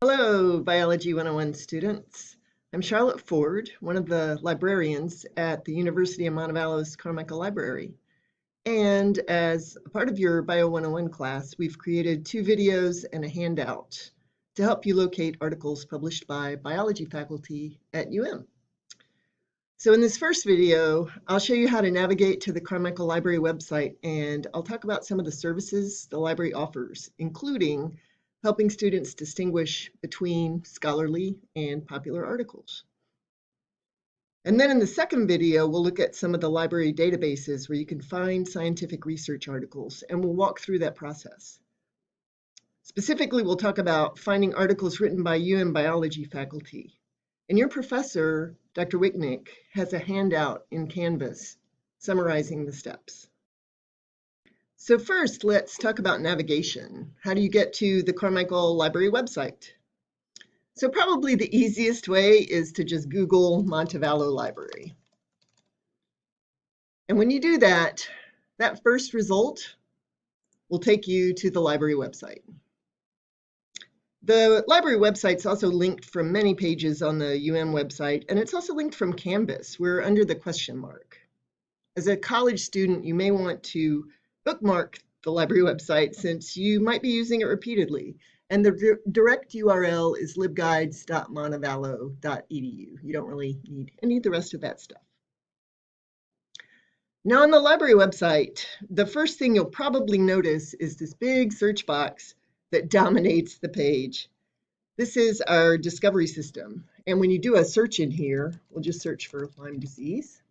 Hello, Biology 101 students. I'm Charlotte Ford, one of the librarians at the University of Montevallo's Carmichael Library. And as a part of your Bio 101 class, we've created 2 videos and a handout to help you locate articles published by biology faculty at UM. So in this first video, I'll show you how to navigate to the Carmichael Library website, and I'll talk about some of the services the library offers, including helping students distinguish between scholarly and popular articles. And then in the second video, we'll look at some of the library databases where you can find scientific research articles, and we'll walk through that process. Specifically, we'll talk about finding articles written by UM biology faculty. And your professor, Dr. Wicknick, has a handout in Canvas summarizing the steps. So first, let's talk about navigation. How do you get to the Carmichael Library website? So probably the easiest way is to just Google Montevallo Library. And when you do that, that first result will take you to the library website. The library website's also linked from many pages on the UM website, and it's also linked from Canvas. We're under the question mark. As a college student, you may want to bookmark the library website since you might be using it repeatedly. And the direct URL is libguides.montevallo.edu. You don't really need any of the rest of that stuff. Now on the library website, the first thing you'll probably notice is this big search box that dominates the page. This is our discovery system. And when you do a search in here, we'll just search for Lyme disease.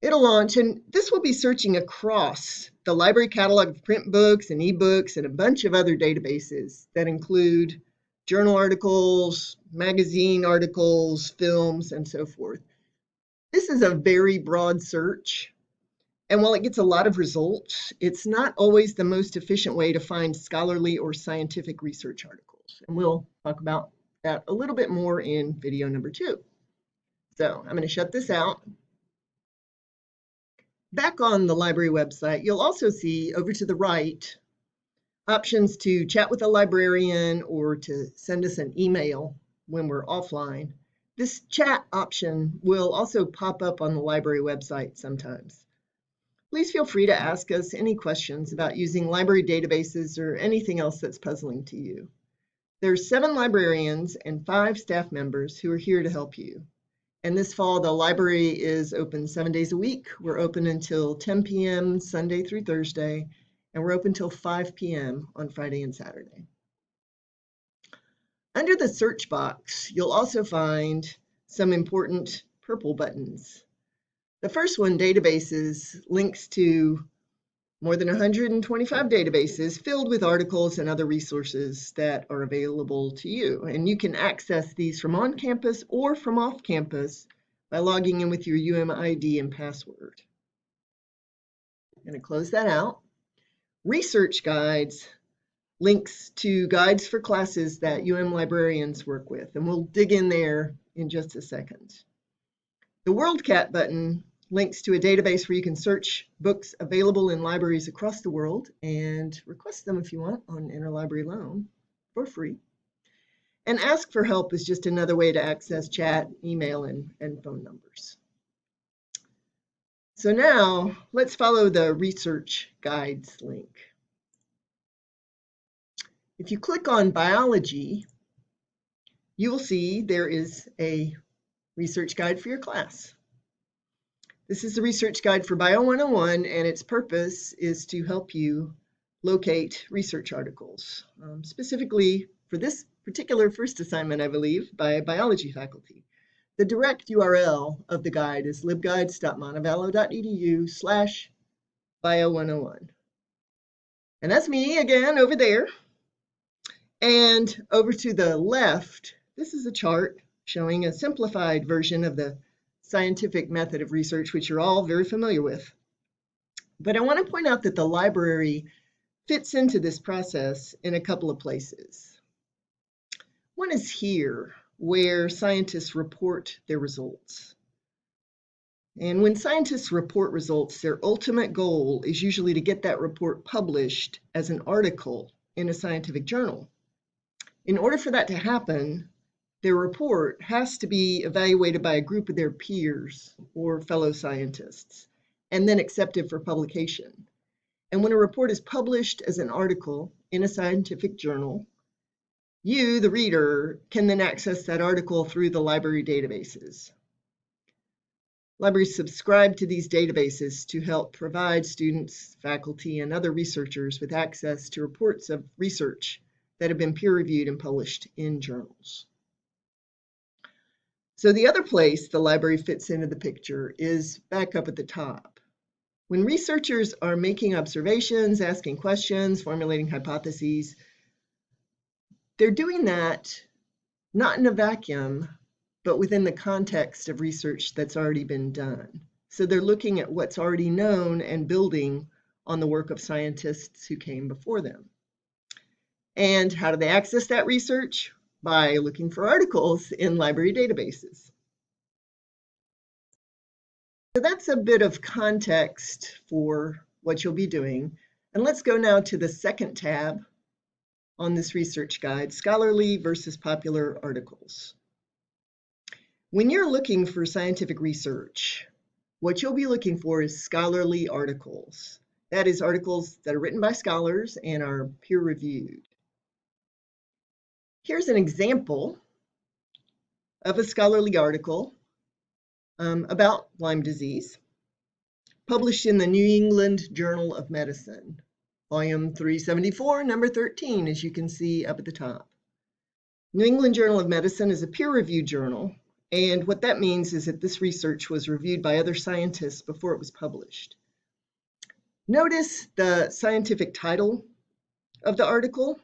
It'll launch, and this will be searching across the library catalog of print books and ebooks and a bunch of other databases that include journal articles, magazine articles, films, and so forth. This is a very broad search, and while it gets a lot of results, it's not always the most efficient way to find scholarly or scientific research articles. And we'll talk about that a little bit more in video number 2. So I'm going to shut this out. Back on the library website, you'll also see over to the right options to chat with a librarian or to send us an email when we're offline. This chat option will also pop up on the library website sometimes. Please feel free to ask us any questions about using library databases or anything else that's puzzling to you. There's 7 librarians and 5 staff members who are here to help you. And this fall, the library is open 7 days a week. We're open until 10 p.m. Sunday through Thursday, and we're open till 5 p.m. on Friday and Saturday. Under the search box, you'll also find some important purple buttons. The first one, Databases, links to more than 125 databases filled with articles and other resources that are available to you. And you can access these from on campus or from off campus by logging in with your UM ID and password. I'm going to close that out. Research Guides links to guides for classes that UM librarians work with, and we'll dig in there in just a second. The Worldcat button links to a database where you can search books available in libraries across the world and request them if you want on interlibrary loan for free. And Ask for Help is just another way to access chat, email, and phone numbers. So now let's follow the Research Guides link. If you click on Biology, you will see there is a research guide for your class. This is the research guide for Bio 101, and its purpose is to help you locate research articles, specifically for this particular first assignment, I believe, by biology faculty. The direct URL of the guide is libguides.montevallo.edu/bio101. And that's me again over there. And over to the left, this is a chart showing a simplified version of the scientific method of research, which you're all very familiar with. But I want to point out that the library fits into this process in a couple of places. One is here, where scientists report their results. And when scientists report results, their ultimate goal is usually to get that report published as an article in a scientific journal. In order for that to happen, their report has to be evaluated by a group of their peers or fellow scientists, and then accepted for publication. And when a report is published as an article in a scientific journal, you, the reader, can then access that article through the library databases. Libraries subscribe to these databases to help provide students, faculty, and other researchers with access to reports of research that have been peer-reviewed and published in journals. So the other place the library fits into the picture is back up at the top. When researchers are making observations, asking questions, formulating hypotheses, they're doing that not in a vacuum, but within the context of research that's already been done. So they're looking at what's already known and building on the work of scientists who came before them. And how do they access that research? By looking for articles in library databases. So that's a bit of context for what you'll be doing. And let's go now to the second tab on this research guide, scholarly versus popular articles. When you're looking for scientific research, what you'll be looking for is scholarly articles. That is, articles that are written by scholars and are peer-reviewed. Here's an example of a scholarly article about Lyme disease, published in the New England Journal of Medicine, volume 374, number 13, as you can see up at the top. New England Journal of Medicine is a peer-reviewed journal, and what that means is that this research was reviewed by other scientists before it was published. Notice the scientific title of the article.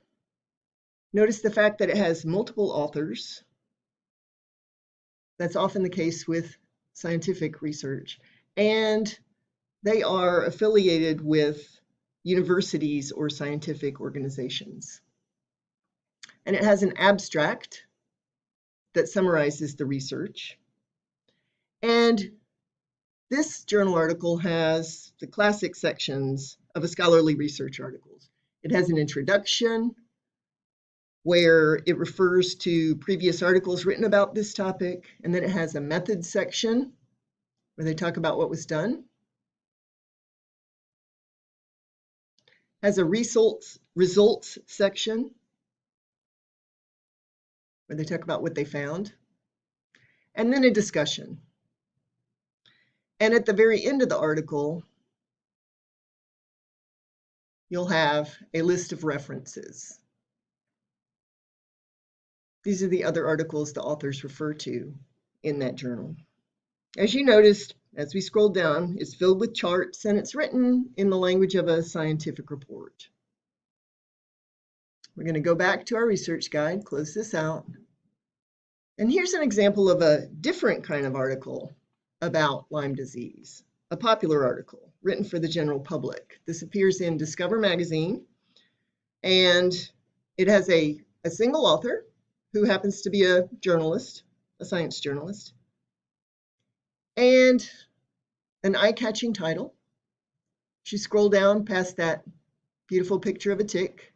Notice the fact that it has multiple authors. That's often the case with scientific research. And they are affiliated with universities or scientific organizations. And it has an abstract that summarizes the research. And this journal article has the classic sections of a scholarly research articles. It has an introduction where it refers to previous articles written about this topic, and then it has a methods section where they talk about what was done. Has a results section where they talk about what they found, and then a discussion. And at the very end of the article, you'll have a list of references. These are the other articles the authors refer to in that journal. As you noticed, as we scroll down, it's filled with charts and it's written in the language of a scientific report. We're going to go back to our research guide, close this out. And here's an example of a different kind of article about Lyme disease, a popular article written for the general public. This appears in Discover magazine, and it has a single author who happens to be a journalist, a science journalist, and an eye-catching title. If you scroll down past that beautiful picture of a tick,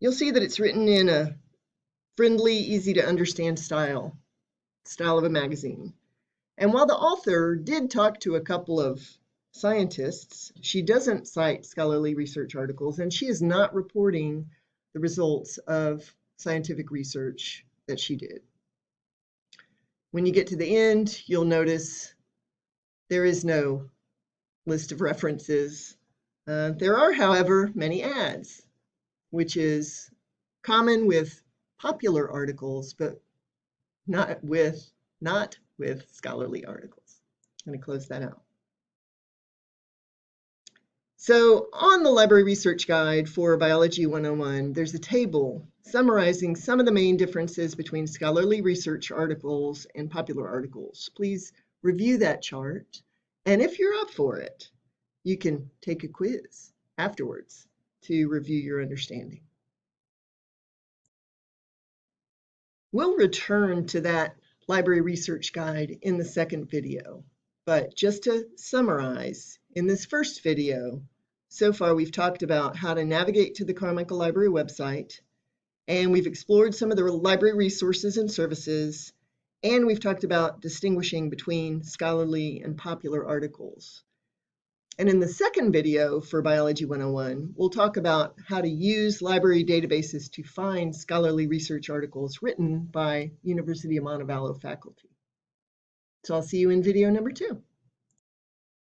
you'll see that it's written in a friendly, easy to understand style of a magazine. And while the author did talk to a couple of scientists, she doesn't cite scholarly research articles, and she is not reporting the results of scientific research that she did. When you get to the end, you'll notice there is no list of references. There are, however, many ads, which is common with popular articles, but not with scholarly articles. I'm going to close that out. So on the Library Research Guide for Biology 101, there's a table summarizing some of the main differences between scholarly research articles and popular articles. Please review that chart, and if you're up for it, you can take a quiz afterwards to review your understanding. We'll return to that Library Research Guide in the second video, but just to summarize, in this first video, so far we've talked about how to navigate to the Carmichael Library website And we've explored some of the library resources and services, and we've talked about distinguishing between scholarly and popular articles. And in the second video for Biology 101, we'll talk about how to use library databases to find scholarly research articles written by University of Montevallo faculty. So I'll see you in video number 2.